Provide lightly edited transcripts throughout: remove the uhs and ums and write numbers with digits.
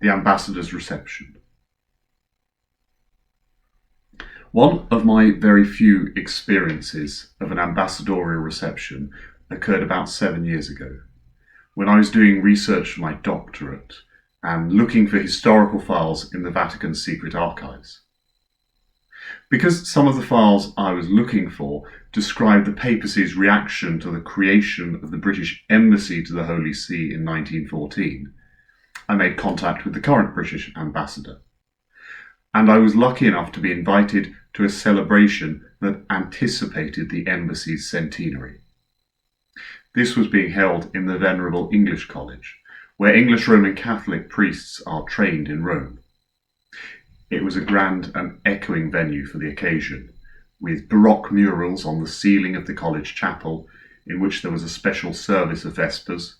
the ambassador's reception. One of my very few experiences of an ambassadorial reception occurred about 7 years ago, when I was doing research for my doctorate and looking for historical files in the Vatican's secret archives. Because some of the files I was looking for described the papacy's reaction to the creation of the British Embassy to the Holy See in 1914, I made contact with the current British ambassador, and I was lucky enough to be invited to a celebration that anticipated the embassy's centenary. This was being held in the Venerable English College, where English Roman Catholic priests are trained in Rome. It was a grand and echoing venue for the occasion, with Baroque murals on the ceiling of the college chapel, in which there was a special service of Vespers,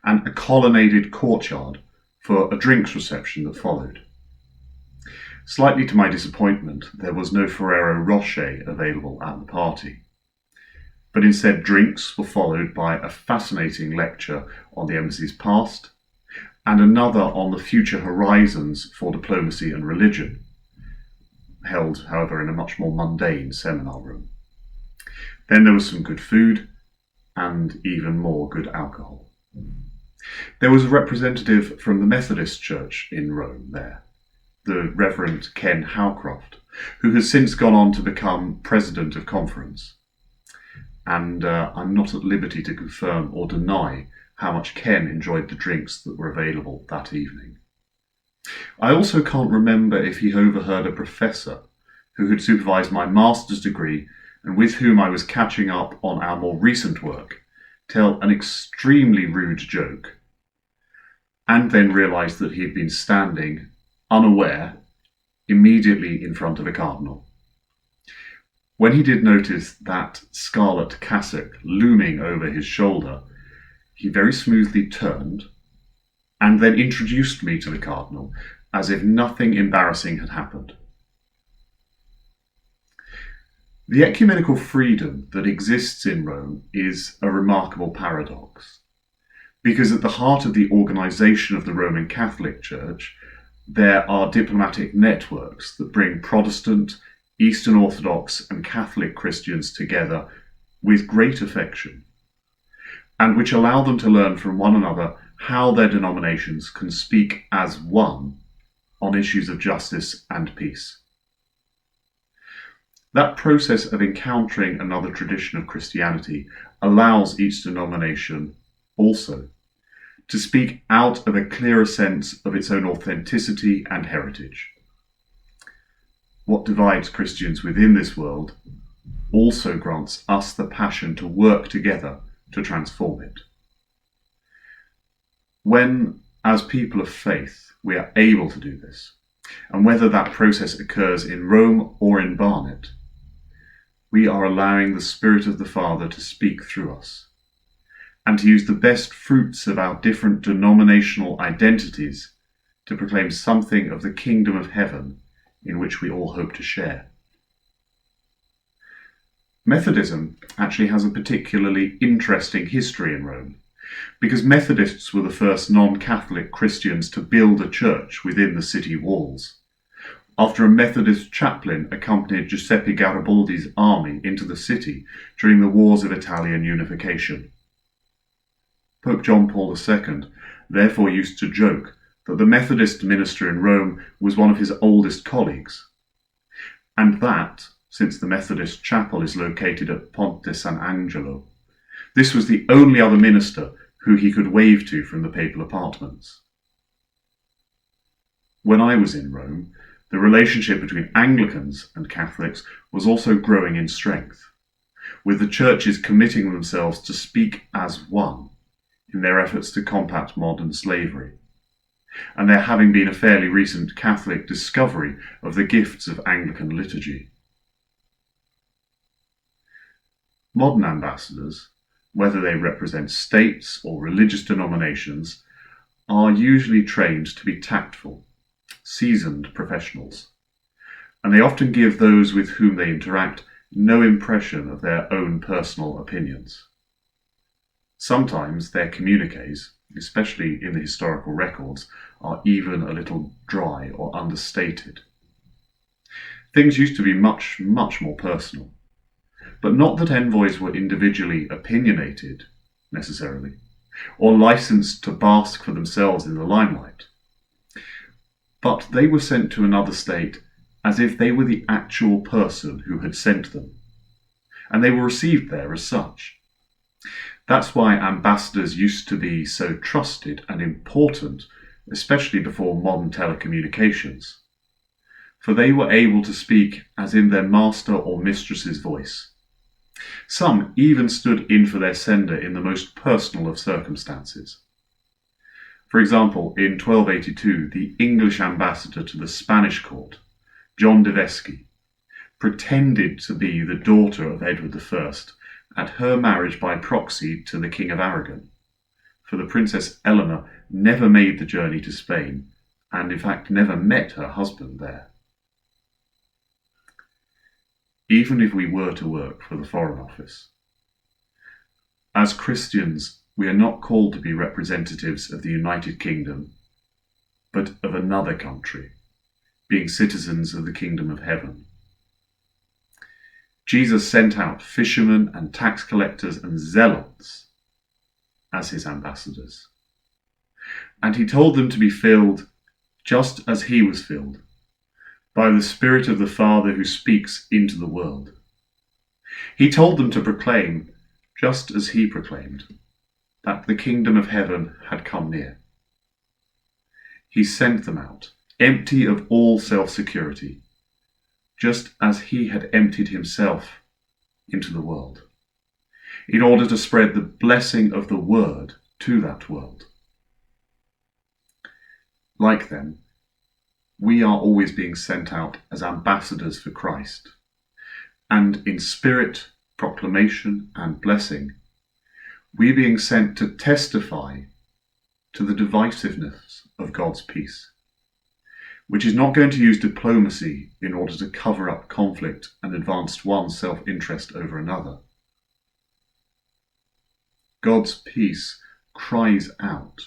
and a colonnaded courtyard for a drinks reception that followed. Slightly to my disappointment, there was no Ferrero Rocher available at the party, but instead drinks were followed by a fascinating lecture on the embassy's past, and another on the future horizons for diplomacy and religion, held, however, in a much more mundane seminar room. Then there was some good food, and even more good alcohol. There was a representative from the Methodist Church in Rome there, the Reverend Ken Howcroft, who has since gone on to become President of Conference. And I'm not at liberty to confirm or deny how much Ken enjoyed the drinks that were available that evening. I also can't remember if he overheard a professor who had supervised my master's degree and with whom I was catching up on our more recent work tell an extremely rude joke, and then realised that he had been standing, unaware, immediately in front of a cardinal. When he did notice that scarlet cassock looming over his shoulder, he very smoothly turned and then introduced me to the cardinal as if nothing embarrassing had happened. The ecumenical freedom that exists in Rome is a remarkable paradox, because at the heart of the organisation of the Roman Catholic Church, there are diplomatic networks that bring Protestant, Eastern Orthodox and Catholic Christians together with great affection, and which allow them to learn from one another how their denominations can speak as one on issues of justice and peace. That process of encountering another tradition of Christianity allows each denomination also to speak out of a clearer sense of its own authenticity and heritage. What divides Christians within this world also grants us the passion to work together to transform it. When, as people of faith, we are able to do this, and whether that process occurs in Rome or in Barnet, we are allowing the Spirit of the Father to speak through us, and to use the best fruits of our different denominational identities to proclaim something of the kingdom of heaven in which we all hope to share. Methodism actually has a particularly interesting history in Rome, because Methodists were the first non-Catholic Christians to build a church within the city walls, after a Methodist chaplain accompanied Giuseppe Garibaldi's army into the city during the wars of Italian unification. Pope John Paul II therefore used to joke that the Methodist minister in Rome was one of his oldest colleagues, and that, since the Methodist chapel is located at Ponte San Angelo, this was the only other minister who he could wave to from the papal apartments. When I was in Rome, the relationship between Anglicans and Catholics was also growing in strength, with the churches committing themselves to speak as one in their efforts to combat modern slavery, and there having been a fairly recent Catholic discovery of the gifts of Anglican liturgy. Modern ambassadors, whether they represent states or religious denominations, are usually trained to be tactful, seasoned professionals, and they often give those with whom they interact no impression of their own personal opinions. Sometimes their communiques, especially in the historical records, are even a little dry or understated. Things used to be much, much more personal. But not that envoys were individually opinionated, necessarily, or licensed to bask for themselves in the limelight. But they were sent to another state as if they were the actual person who had sent them, and they were received there as such. That's why ambassadors used to be so trusted and important, especially before modern telecommunications, for they were able to speak as in their master or mistress's voice. Some even stood in for their sender in the most personal of circumstances. For example, in 1282, the English ambassador to the Spanish court, John de Vesci, pretended to be the daughter of Edward I at her marriage by proxy to the King of Aragon, for the Princess Eleanor never made the journey to Spain, and in fact never met her husband there. Even if we were to work for the Foreign Office, as Christians, we are not called to be representatives of the United Kingdom, but of another country, being citizens of the Kingdom of Heaven. Jesus sent out fishermen and tax collectors and zealots as his ambassadors. And he told them to be filled just as he was filled, by the Spirit of the Father who speaks into the world. He told them to proclaim, just as he proclaimed, that the kingdom of heaven had come near. He sent them out, empty of all self-security, just as he had emptied himself into the world, in order to spread the blessing of the word to that world. Like them, we are always being sent out as ambassadors for Christ, and in spirit, proclamation, and blessing, we are being sent to testify to the divisiveness of God's peace, which is not going to use diplomacy in order to cover up conflict and advance one's self-interest over another. God's peace cries out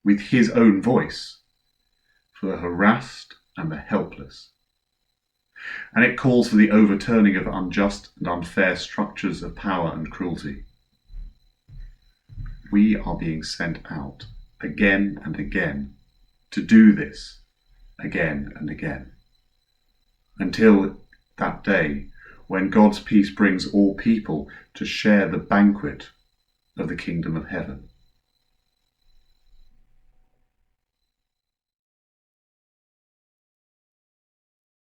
with his own voice for the harassed and the helpless, and it calls for the overturning of unjust and unfair structures of power and cruelty. We are being sent out again and again to do this again and again, until that day when God's peace brings all people to share the banquet of the kingdom of heaven.